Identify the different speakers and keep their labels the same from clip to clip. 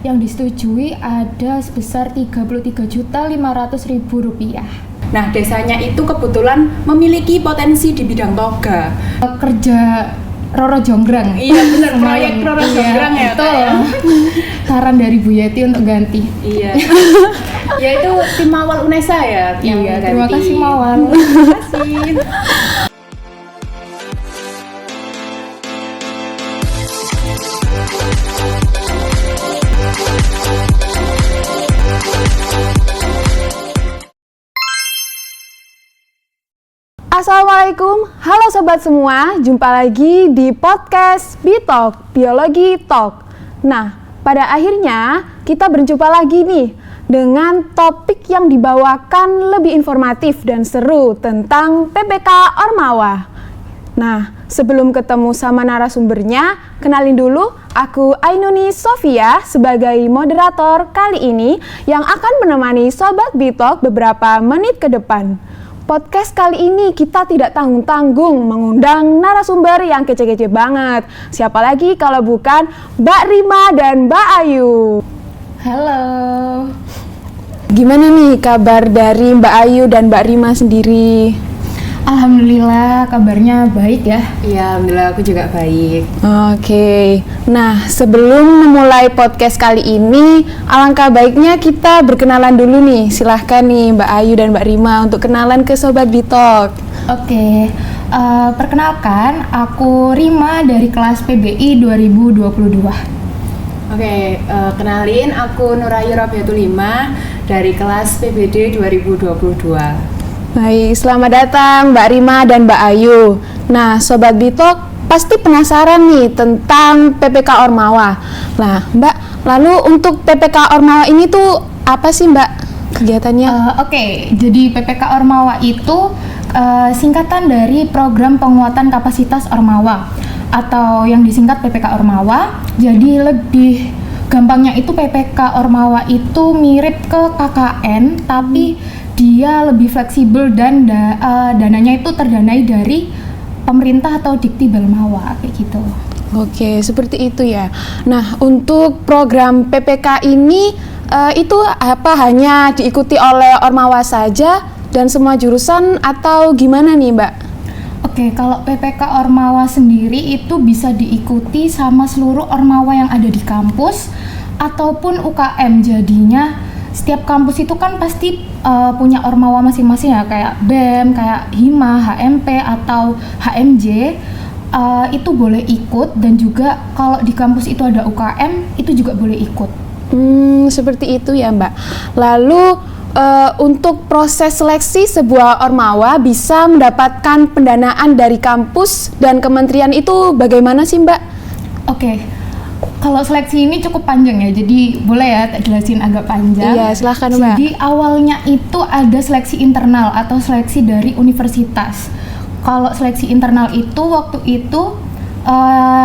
Speaker 1: Yang disetujui ada sebesar Rp33.500.000.
Speaker 2: Nah, desanya itu kebetulan memiliki potensi di bidang toga.
Speaker 1: Kerja Roro Jonggrang.
Speaker 2: Iya benar, proyek Roro Jonggrang ya.
Speaker 1: Betul. Saran dari Bu Yeti untuk ganti.
Speaker 2: Iya. Ya itu tim Mawal UNESA ya.
Speaker 1: Iya, terima kasih Mawal.
Speaker 2: Terima kasih.
Speaker 3: Assalamualaikum, halo sobat semua, jumpa lagi di podcast Bitalk, Biologi Talk. Nah, pada akhirnya kita berjumpa lagi nih dengan topik yang dibawakan lebih informatif dan seru tentang PPK Ormawa. Nah, sebelum ketemu sama narasumbernya, kenalin dulu, aku Ainuni Sofia sebagai moderator kali ini yang akan menemani Sobat Bitalk beberapa menit ke depan. Podcast kali ini kita tidak tanggung-tanggung mengundang narasumber yang kece-kece banget. Siapa lagi kalau bukan Mbak Rima dan Mbak Ayu.
Speaker 1: Halo.
Speaker 3: Gimana nih kabar dari Mbak Ayu dan Mbak Rima sendiri?
Speaker 1: Alhamdulillah kabarnya baik ya.
Speaker 2: Iya, alhamdulillah aku juga baik.
Speaker 3: Oke. Nah, sebelum memulai podcast kali ini, alangkah baiknya kita berkenalan dulu nih. Silahkan nih Mbak Ayu dan Mbak Rima untuk kenalan ke Sobat Bitalk.
Speaker 1: Oke. Perkenalkan, aku Rima dari kelas PBI 2022.
Speaker 2: Oke, kenalin aku Nurayu Rabiatul 5 dari kelas PBD 2022.
Speaker 3: Baik, selamat datang Mbak Rima dan Mbak Ayu. Nah, Sobat Bitalk pasti penasaran nih tentang PPK Ormawa. Nah, Mbak, lalu untuk PPK Ormawa ini tuh apa sih Mbak kegiatannya?
Speaker 1: Oke, jadi PPK Ormawa itu singkatan dari Program Penguatan Kapasitas Ormawa atau yang disingkat PPK Ormawa. Jadi lebih gampangnya itu PPK Ormawa itu mirip ke KKN, tapi dia lebih fleksibel dan dananya itu terdanai dari pemerintah atau Dikti Belmawa kayak gitu.
Speaker 3: Oke, seperti itu ya. Nah, untuk program PPK ini itu apa hanya diikuti oleh Ormawa saja dan semua jurusan atau gimana nih, Mbak?
Speaker 1: Oke, kalau PPK Ormawa sendiri itu bisa diikuti sama seluruh Ormawa yang ada di kampus ataupun UKM. Jadinya setiap kampus itu kan pasti punya Ormawa masing-masing ya, kayak BEM, kayak HIMA, HMP atau HMJ. Itu boleh ikut, dan juga kalau di kampus itu ada UKM itu juga boleh ikut.
Speaker 3: Seperti itu ya Mbak. Lalu untuk proses seleksi sebuah Ormawa bisa mendapatkan pendanaan dari kampus dan kementerian itu bagaimana sih Mbak?
Speaker 1: Oke. Kalau seleksi ini cukup panjang ya, jadi boleh ya tak jelasin agak panjang.
Speaker 3: Iya, silahkan Mbak.
Speaker 1: Jadi awalnya itu ada seleksi internal atau seleksi dari universitas. Kalau seleksi internal itu waktu itu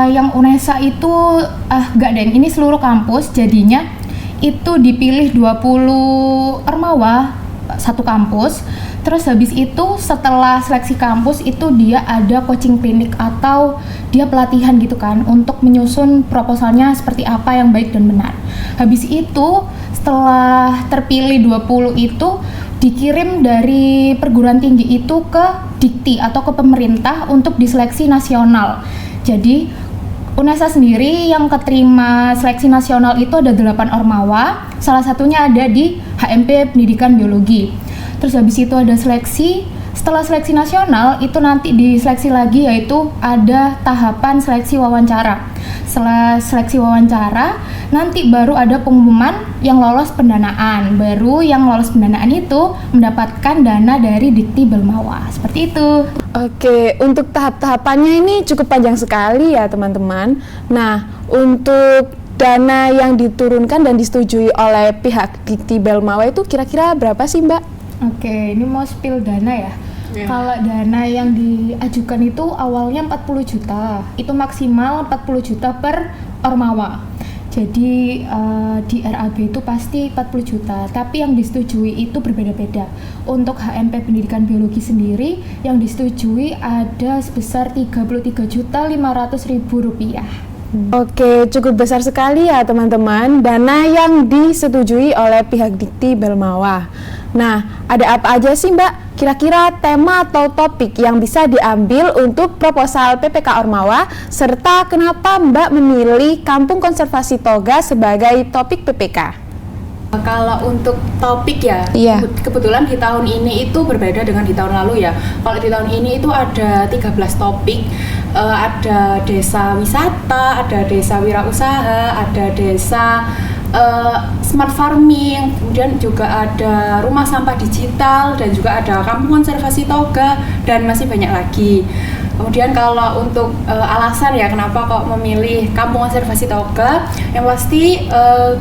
Speaker 1: yang UNESA itu enggak deh, ini seluruh kampus, jadinya itu dipilih 20 Ormawa satu kampus. Terus habis itu setelah seleksi kampus itu dia ada coaching klinik atau dia pelatihan gitu kan untuk menyusun proposalnya seperti apa yang baik dan benar. Habis itu setelah terpilih 20 itu dikirim dari perguruan tinggi itu ke Dikti atau ke pemerintah untuk diseleksi nasional. Jadi UNESA sendiri yang keterima seleksi nasional itu ada 8 Ormawa, salah satunya ada di HMP Pendidikan Biologi. Terus habis itu ada seleksi, setelah seleksi nasional itu nanti diseleksi lagi, yaitu ada tahapan seleksi wawancara. Setelah seleksi wawancara, nanti baru ada pengumuman yang lolos pendanaan. Baru yang lolos pendanaan itu mendapatkan dana dari Dikti Belmawa, seperti itu.
Speaker 3: Oke, untuk tahap-tahapannya ini cukup panjang sekali ya teman-teman. Nah, untuk dana yang diturunkan dan disetujui oleh pihak Dikti Belmawa itu kira-kira berapa sih Mbak?
Speaker 1: Oke, ini mau spill dana ya. Kalau dana yang diajukan itu awalnya 40 juta, itu maksimal 40 juta per Ormawa. Jadi di RAB itu pasti 40 juta, tapi yang disetujui itu berbeda-beda. Untuk HMP Pendidikan Biologi sendiri yang disetujui ada sebesar Rp33.500.000.
Speaker 3: Oke, cukup besar sekali ya teman-teman dana yang disetujui oleh pihak Dikti Belmawa. Nah, ada apa aja sih Mbak? Kira-kira tema atau topik yang bisa diambil untuk proposal PPK Ormawa, serta kenapa Mbak memilih Kampung Konservasi Toga sebagai topik PPK?
Speaker 2: Kalau untuk topik ya,
Speaker 3: Iya.
Speaker 2: kebetulan di tahun ini itu berbeda dengan di tahun lalu ya. Kalau di tahun ini itu ada 13 topik, ada desa wisata, ada desa wirausaha, ada desa smart farming, kemudian juga ada rumah sampah digital, dan juga ada kampung konservasi toga, dan masih banyak lagi. Kemudian kalau untuk alasan ya kenapa kok memilih kampung konservasi toga, yang pasti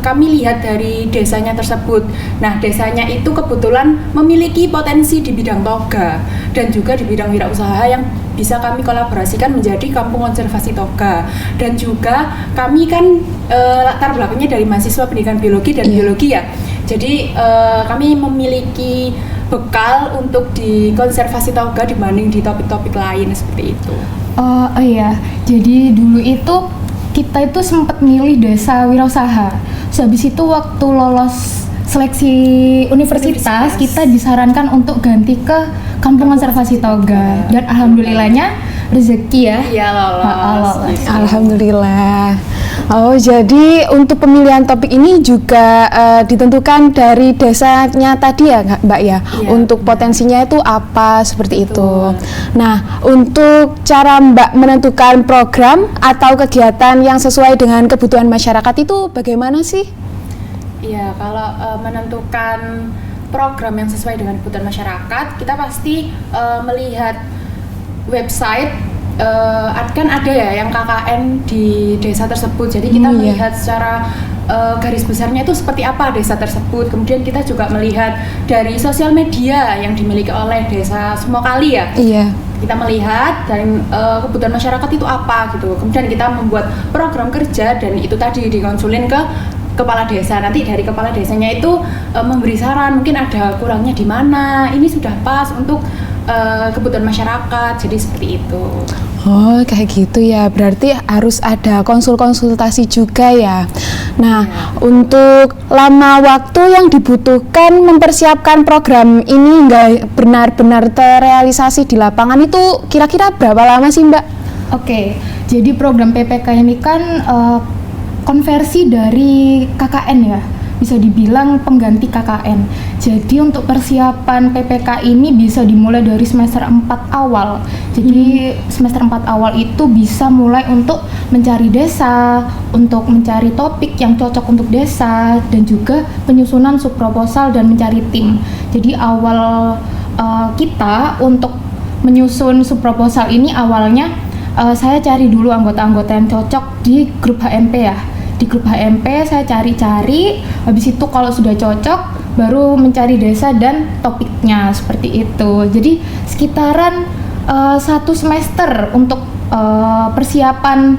Speaker 2: kami lihat dari desanya tersebut. Nah, desanya itu kebetulan memiliki potensi di bidang toga dan juga di bidang wirausaha yang bisa kami kolaborasikan menjadi kampung konservasi toga. Dan juga kami kan latar belakangnya dari mahasiswa pendidikan biologi dan biologi ya. Jadi kami memiliki bekal untuk di konservasi toga dibanding di topik-topik lain seperti itu.
Speaker 1: Oh iya, jadi dulu itu kita itu sempat milih desa wirausaha. Terus habis itu waktu lolos seleksi universitas, kita disarankan untuk ganti ke kampung konservasi toga. Dan alhamdulillahnya rezeki ya.
Speaker 2: Iya, lolos.
Speaker 3: Alhamdulillah. Oh, jadi untuk pemilihan topik ini juga ditentukan dari desanya tadi ya, Mbak ya?
Speaker 2: Iya.
Speaker 3: Untuk potensinya itu apa, seperti
Speaker 2: Betul.
Speaker 3: itu. Nah, untuk cara Mbak menentukan program atau kegiatan yang sesuai dengan kebutuhan masyarakat itu bagaimana sih?
Speaker 2: Iya, kalau menentukan program yang sesuai dengan kebutuhan masyarakat, kita pasti melihat website. Kan ada ya yang KKN di desa tersebut, jadi kita melihat secara garis besarnya itu seperti apa desa tersebut. Kemudian kita juga melihat dari sosial media yang dimiliki oleh desa Sumokali ya.
Speaker 3: Iya.
Speaker 2: Kita melihat dan kebutuhan masyarakat itu apa gitu. Kemudian kita membuat program kerja dan itu tadi dikonsulin ke kepala desa. Nanti dari kepala desanya itu memberi saran, mungkin ada kurangnya di mana, ini sudah pas untuk kebutuhan masyarakat. Jadi seperti itu.
Speaker 3: Oh, kayak gitu ya. Berarti harus ada konsultasi juga ya. Nah, untuk lama waktu yang dibutuhkan mempersiapkan program ini hingga benar-benar terrealisasi di lapangan itu kira-kira berapa lama sih, Mbak?
Speaker 1: Oke, jadi program PPK ini kan konversi dari KKN ya, bisa dibilang pengganti KKN. Jadi untuk persiapan PPK ini bisa dimulai dari semester 4 awal. Jadi semester 4 awal itu bisa mulai untuk mencari desa, untuk mencari topik yang cocok untuk desa, dan juga penyusunan subproposal dan mencari tim. Jadi awal kita untuk menyusun subproposal ini awalnya saya cari dulu anggota-anggota yang cocok di grup HMP ya. Di grup HMP saya cari-cari, habis itu kalau sudah cocok baru mencari desa dan topiknya seperti itu. Jadi sekitaran 1 semester untuk persiapan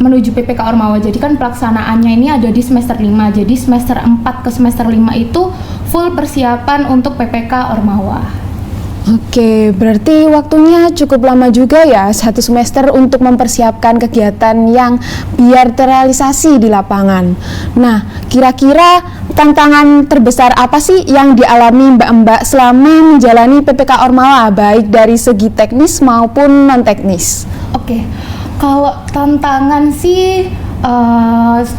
Speaker 1: menuju PPK Ormawa. Jadi kan pelaksanaannya ini ada di semester 5. Jadi semester 4 ke semester 5 itu full persiapan untuk PPK Ormawa.
Speaker 3: Oke, berarti waktunya cukup lama juga ya, 1 semester untuk mempersiapkan kegiatan yang biar terrealisasi di lapangan. Nah, kira-kira tantangan terbesar apa sih yang dialami Mbak-mbak selama menjalani PPK Ormawa, baik dari segi teknis maupun non-teknis?
Speaker 1: Oke, kalau tantangan sih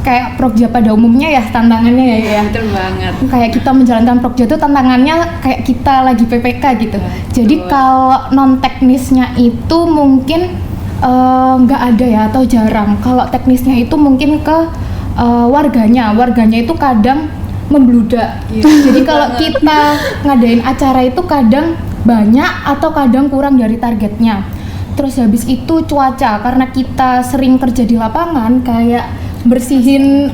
Speaker 1: kayak Prokja pada umumnya ya tantangannya ya.
Speaker 2: Betul banget.
Speaker 1: Kayak kita menjalankan Prokja itu tantangannya kayak kita lagi PPK gitu. Jadi kalau non teknisnya itu mungkin nggak ada ya atau jarang. Kalau teknisnya itu mungkin ke warganya itu kadang membludak. Jadi kalau kita ngadain acara itu kadang banyak atau kadang kurang dari targetnya. Terus habis itu cuaca, karena kita sering kerja di lapangan kayak bersihin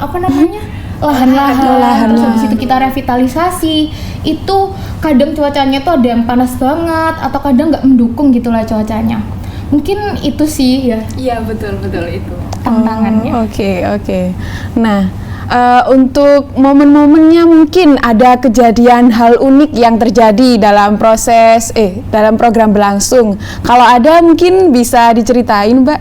Speaker 1: lahan-lahan, terus habis itu kita revitalisasi, itu kadang cuacanya tuh ada yang panas banget atau kadang nggak mendukung gitulah cuacanya. Mungkin itu sih ya.
Speaker 2: Iya, betul itu
Speaker 1: tantangannya.
Speaker 3: Oke. Nah, untuk momen-momennya mungkin ada kejadian hal unik yang terjadi dalam dalam program berlangsung. Kalau ada mungkin bisa diceritain, Mbak.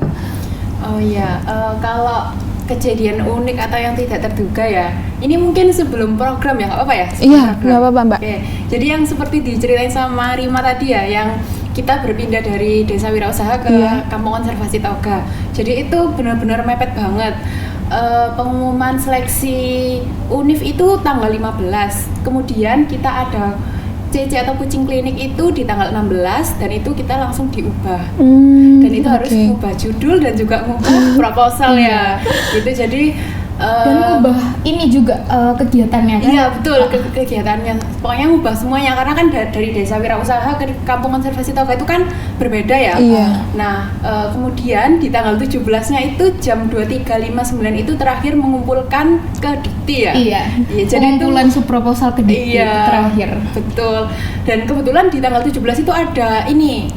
Speaker 2: Oh iya, kalau kejadian unik atau yang tidak terduga ya. Ini mungkin sebelum program ya, nggak apa-apa ya?
Speaker 3: Iya, nggak apa-apa Mbak.
Speaker 2: Oke, jadi yang seperti diceritain sama Rima tadi ya, yang kita berpindah dari desa wirausaha ke kampung konservasi toga. Jadi itu benar-benar mepet banget. Pengumuman seleksi UNIF itu tanggal 15. Kemudian kita ada CC atau kucing klinik itu di tanggal 16 dan itu kita langsung diubah. Dan itu harus mengubah judul dan juga mengubah proposal ya. Gitu jadi
Speaker 1: dan ngubah ini juga kegiatannya kan?
Speaker 2: Iya betul, kegiatannya pokoknya ngubah semuanya karena kan dari desa wirausaha ke kampung konservasi toga itu kan berbeda ya. Nah kemudian di tanggal 17-nya itu jam 23.59 itu terakhir mengumpulkan ke Dikti ya.
Speaker 1: Iya, jadi pengumpulan subproposal ke Dikti itu terakhir.
Speaker 2: Betul, dan kebetulan di tanggal 17 itu ada ini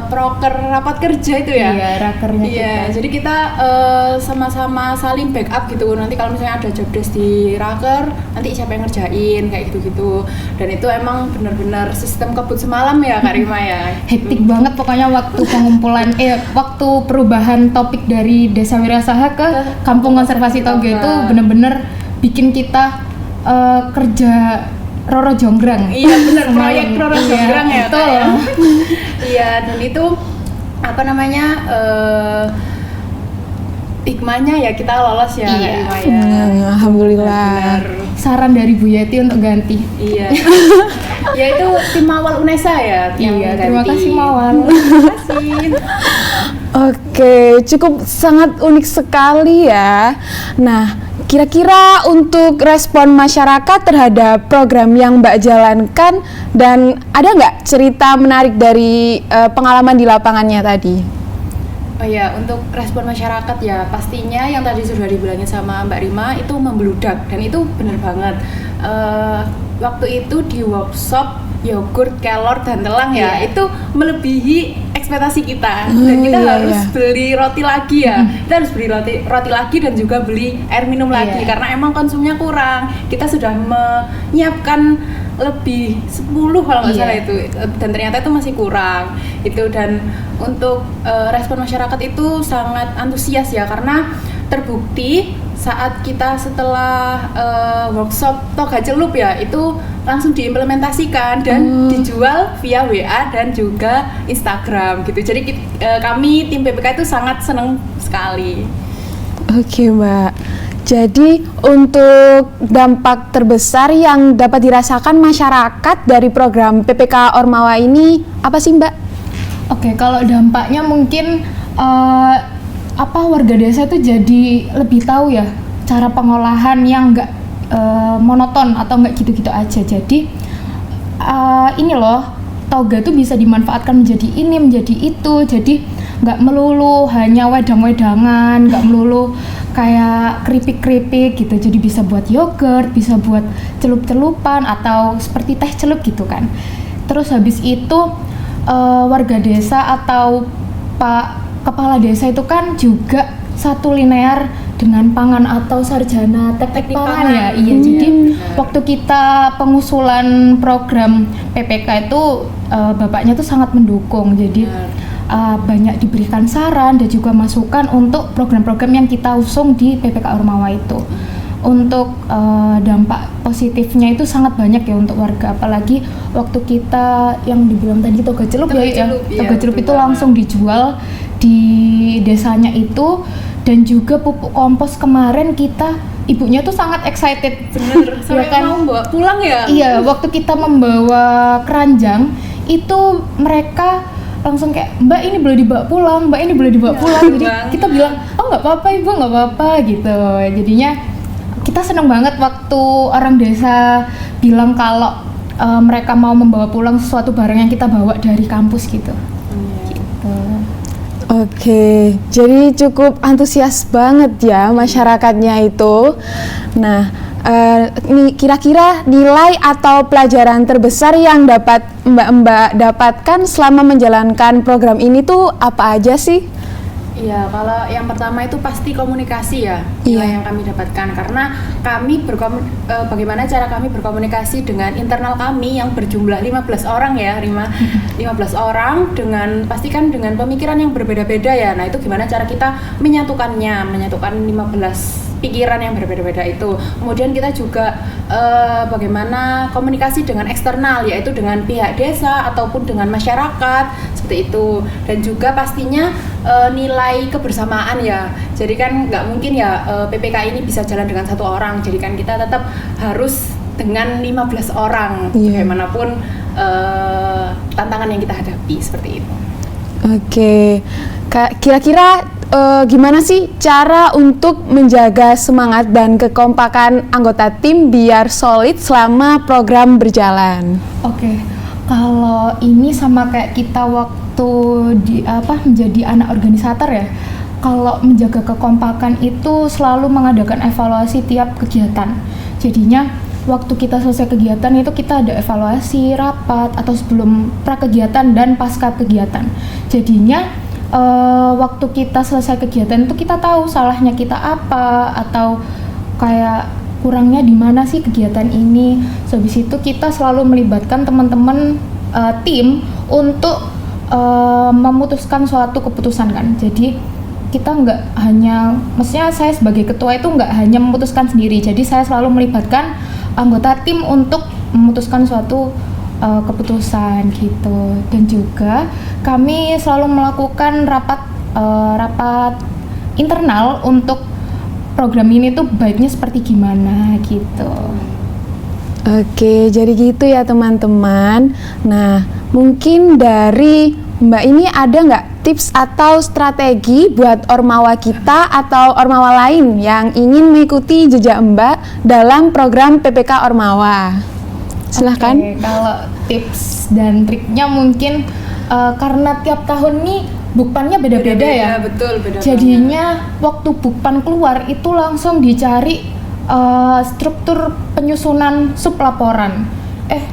Speaker 2: proker rapat kerja itu ya.
Speaker 1: Iya, rakernya
Speaker 2: kita. Jadi kita sama-sama saling backup gitu. Nanti kalau misalnya ada job desk di raker, nanti siapa yang ngerjain kayak gitu-gitu. Dan itu emang benar-benar sistem kebut semalam ya Kak Rima ya.
Speaker 1: Hektik banget pokoknya waktu pengumpulan waktu perubahan topik dari desa wirausaha ke kampung konservasi toga itu benar-benar bikin kita kerja Roro Jonggrang.
Speaker 2: Iya benar, proyek Roro Jonggrang ya.
Speaker 1: Betul.
Speaker 2: Iya, dan itu apa namanya hikmahnya ya kita lolos ya.
Speaker 3: Alhamdulillah.
Speaker 2: Benar.
Speaker 1: Saran dari Bu Yeti untuk ganti.
Speaker 2: Iya. Ya itu tim Mawal UNESA ya.
Speaker 1: Iya, terima kasih Mawal.
Speaker 2: Terima kasih.
Speaker 3: Oke, cukup sangat unik sekali ya. Nah, kira-kira untuk respon masyarakat terhadap program yang Mbak jalankan, dan ada nggak cerita menarik dari pengalaman di lapangannya tadi?
Speaker 2: Oh ya, untuk respon masyarakat ya pastinya yang tadi sudah dibilangin sama Mbak Rima itu membludak dan itu benar banget. Waktu itu di workshop yogurt, kelor, dan telang ya, itu melebihi ekspektasi kita dan kita harus beli roti lagi ya. Kita harus beli roti lagi dan juga beli air minum lagi karena emang konsumnya kurang. Kita sudah menyiapkan lebih 10 kalau nggak salah itu, dan ternyata itu masih kurang itu. Dan untuk respon masyarakat itu sangat antusias ya, karena terbukti saat kita setelah workshop toga celup ya itu langsung diimplementasikan dan dijual via WA dan juga Instagram gitu. Jadi kami tim PPK itu sangat senang sekali.
Speaker 3: Oke Mbak, jadi untuk dampak terbesar yang dapat dirasakan masyarakat dari program PPK Ormawa ini apa sih Mbak?
Speaker 1: Oke, kalau dampaknya mungkin warga desa itu jadi lebih tahu ya cara pengolahan yang nggak monoton atau nggak gitu-gitu aja. Jadi ini loh, toga itu bisa dimanfaatkan menjadi ini, menjadi itu. Jadi nggak melulu hanya wedang-wedangan, nggak melulu kayak keripik-keripik gitu. Jadi bisa buat yogurt, bisa buat celup-celupan atau seperti teh celup gitu kan. Terus habis itu warga desa atau Pak Kepala Desa itu kan juga satu linear dengan pangan atau sarjana teknik pangan ya. Iya, jadi waktu kita pengusulan program PPK itu bapaknya tuh sangat mendukung. Jadi banyak diberikan saran dan juga masukan untuk program-program yang kita usung di PPK Ormawa itu. Untuk dampak positifnya itu sangat banyak ya untuk warga, apalagi waktu kita yang dibilang tadi toga celup toga celup itu langsung dijual di desanya itu. Dan juga pupuk kompos kemarin ibunya tuh sangat excited,
Speaker 2: bener, sampai kan mau bawa pulang ya.
Speaker 1: Iya, waktu kita membawa keranjang itu mereka langsung kayak, Mbak ini boleh dibawa pulang, Mbak ini boleh dibawa pulang. Jadi kita bilang, oh nggak apa-apa Ibu, nggak apa-apa gitu. Jadinya kita seneng banget waktu orang desa bilang kalau mereka mau membawa pulang sesuatu barang yang kita bawa dari kampus gitu. Gitu.
Speaker 3: Oke, jadi cukup antusias banget ya masyarakatnya itu. Nah, kira-kira nilai atau pelajaran terbesar yang dapat Mbak dapatkan selama menjalankan program ini tuh apa aja sih?
Speaker 2: Iya, kalau yang pertama itu pasti komunikasi ya, nilai yang kami dapatkan karena kami bagaimana cara kami berkomunikasi dengan internal kami yang berjumlah 15 orang ya, 15 orang dengan pastikan dengan pemikiran yang berbeda-beda ya. Nah, itu gimana cara kita menyatukan 15 pikiran yang berbeda-beda itu. Kemudian kita juga bagaimana komunikasi dengan eksternal, yaitu dengan pihak desa ataupun dengan masyarakat seperti itu. Dan juga pastinya nilai kebersamaan ya. Jadi kan nggak mungkin ya PPK ini bisa jalan dengan satu orang. Jadi kan kita tetap harus dengan 15 orang bagaimanapun tantangan yang kita hadapi seperti itu.
Speaker 3: Oke, kira-kira gimana sih cara untuk menjaga semangat dan kekompakan anggota tim biar solid selama program berjalan?
Speaker 1: Oke, kalau ini sama kayak kita waktu menjadi anak organisator ya. Kalau menjaga kekompakan itu selalu mengadakan evaluasi tiap kegiatan. Jadinya waktu kita selesai kegiatan itu kita ada evaluasi rapat atau sebelum pra kegiatan dan pasca kegiatan. Jadinya waktu kita selesai kegiatan itu kita tahu salahnya kita apa atau kayak kurangnya di mana sih kegiatan ini. Habis itu kita selalu melibatkan teman-teman tim untuk memutuskan suatu keputusan kan. Jadi kita nggak hanya, maksudnya saya sebagai ketua itu nggak hanya memutuskan sendiri. Jadi saya selalu melibatkan anggota tim untuk memutuskan suatu keputusan gitu. Dan juga kami selalu melakukan rapat internal untuk program ini tuh baiknya seperti gimana gitu.
Speaker 3: Oke, jadi gitu ya teman-teman. Nah, mungkin dari Mbak ini ada nggak tips atau strategi buat ormawa kita atau ormawa lain yang ingin mengikuti jejak Mbak dalam program PPK Ormawa? Silahkan.
Speaker 1: Oke, kalau tips dan triknya mungkin karena tiap tahun nih bukpannya beda-beda ya.
Speaker 2: Betul, beda.
Speaker 1: Jadinya waktu bukpan keluar itu langsung dicari struktur penyusunan sublaporan.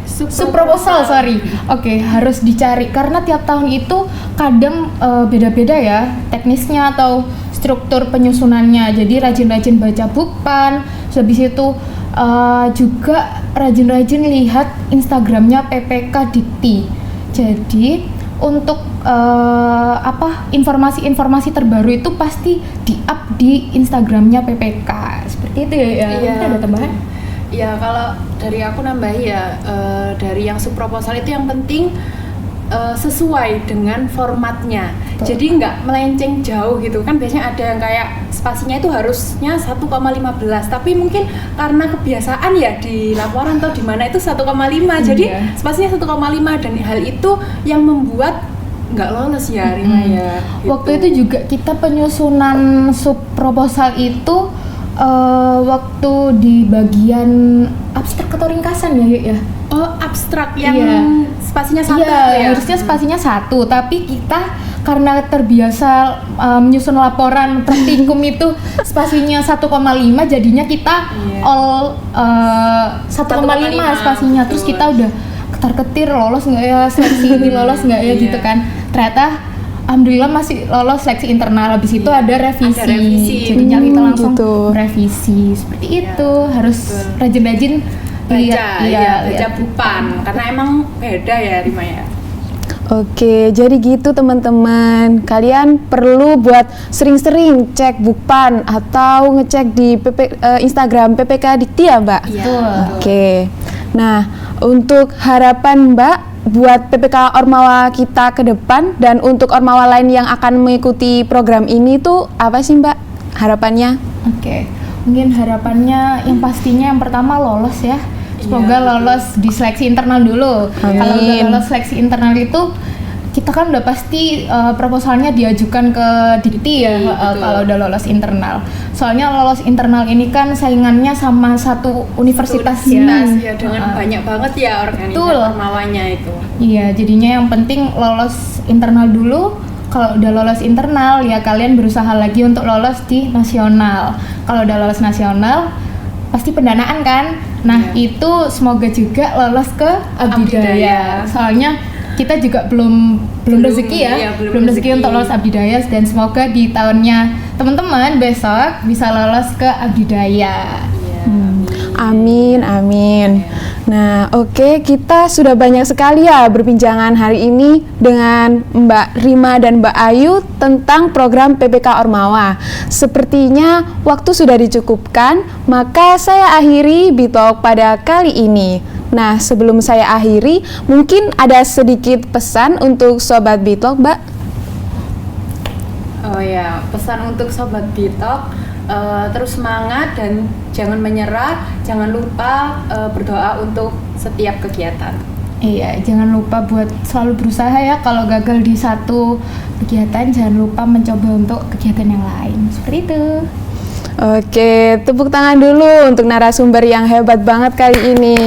Speaker 1: Subproposal, sorry. Oke, harus dicari karena tiap tahun itu kadang beda-beda ya teknisnya atau struktur penyusunannya. Jadi rajin-rajin baca bukpan, habis itu juga rajin-rajin lihat Instagramnya PPK Dikti. Jadi untuk informasi-informasi terbaru itu pasti di-up di Instagramnya PPK. Seperti itu ya.
Speaker 2: Iya,
Speaker 1: ada tambahan?
Speaker 2: Ya, kalau dari aku nambahi ya, dari yang subproposal itu yang penting sesuai dengan formatnya. Betul. Jadi nggak melenceng jauh gitu kan. Biasanya ada yang kayak spasinya itu harusnya 1,15, tapi mungkin karena kebiasaan ya di laporan atau di mana itu 1,5. Jadi spasinya 1,5 dan hal itu yang membuat nggak lolos ya Rima ya. Gitu.
Speaker 1: Waktu itu juga kita penyusunan subproposal itu waktu di bagian abstrak atau ringkasan ya.
Speaker 2: Oh, abstrak yang spasinya 1
Speaker 1: ya? Harusnya spasinya 1, tapi kita karena terbiasa menyusun laporan praktikum itu spasinya 1,5, jadinya kita all 1,5 spasinya. Terus kita udah ketar-ketir lolos nggak ya seleksi ini, lolos nggak ya gitu kan. Ternyata alhamdulillah masih lolos seleksi internal. Habis itu ada revisi. Jadinya kita langsung revisi. Seperti itu. Harus rajin-rajin
Speaker 2: baca bukpan karena emang beda ya Rima ya.
Speaker 3: Oke, jadi gitu teman-teman. Kalian perlu buat sering-sering cek bukpan atau ngecek di Instagram PPK Dikti ya, Mbak?
Speaker 2: Iya.
Speaker 3: Oke. Nah, untuk harapan Mbak buat PPK Ormawa kita ke depan dan untuk ormawa lain yang akan mengikuti program ini tuh apa sih Mbak harapannya?
Speaker 1: Oke, mungkin harapannya yang pastinya yang pertama lolos ya. Semoga lolos di seleksi internal dulu. Kalau udah lolos seleksi internal itu kita kan udah pasti proposalnya diajukan ke Dikti ya. Kalau udah lolos internal. Soalnya lolos internal ini kan saingannya sama satu universitas
Speaker 2: ya dengan banyak banget ya organisasi ormawanya itu.
Speaker 1: Iya, jadinya yang penting lolos internal dulu. Kalau udah lolos internal ya kalian berusaha lagi untuk lolos di nasional. Kalau udah lolos nasional pasti pendanaan kan. Nah, itu semoga juga lolos ke Abdidaya. Soalnya kita juga belum rezeki ya,
Speaker 2: iya,
Speaker 1: belum rezeki untuk lolos Abdidaya, dan semoga di tahunnya teman-teman besok bisa lolos ke Abdidaya.
Speaker 3: Amin, amin. Nah, oke, kita sudah banyak sekali ya berbincangan hari ini dengan Mbak Rima dan Mbak Ayu tentang program PPK Ormawa. Sepertinya waktu sudah dicukupkan, maka saya akhiri Bitalk pada kali ini. Nah, sebelum saya akhiri, mungkin ada sedikit pesan untuk Sobat Bitalk, Mbak?
Speaker 2: Oh ya, pesan untuk Sobat Bitalk, terus semangat dan jangan menyerah, jangan lupa berdoa untuk setiap kegiatan.
Speaker 1: Iya, jangan lupa buat selalu berusaha ya. Kalau gagal di satu kegiatan, jangan lupa mencoba untuk kegiatan yang lain. Seperti itu.
Speaker 3: Oke, tepuk tangan dulu untuk narasumber yang hebat banget kali ini.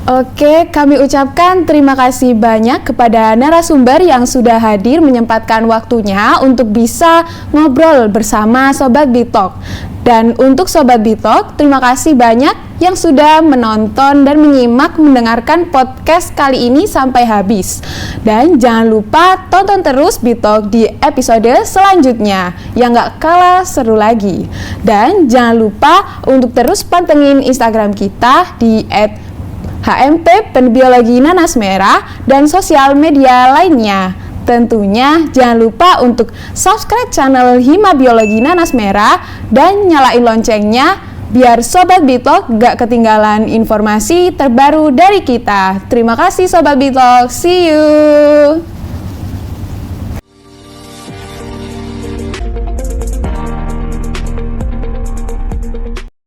Speaker 3: Oke, kami ucapkan terima kasih banyak kepada narasumber yang sudah hadir menyempatkan waktunya untuk bisa ngobrol bersama Sobat Bitalk. Dan untuk Sobat Bitalk, terima kasih banyak yang sudah menonton dan mendengarkan podcast kali ini sampai habis. Dan jangan lupa tonton terus Bitalk di episode selanjutnya yang gak kalah seru lagi. Dan jangan lupa untuk terus pantengin Instagram kita di @HMP Penbiologi Nanas Merah dan sosial media lainnya. Tentunya jangan lupa untuk subscribe channel Hima Biologi Nanas Merah dan nyalain loncengnya biar Sobat Bitalk gak ketinggalan informasi terbaru dari kita. Terima kasih Sobat Bitalk, see you!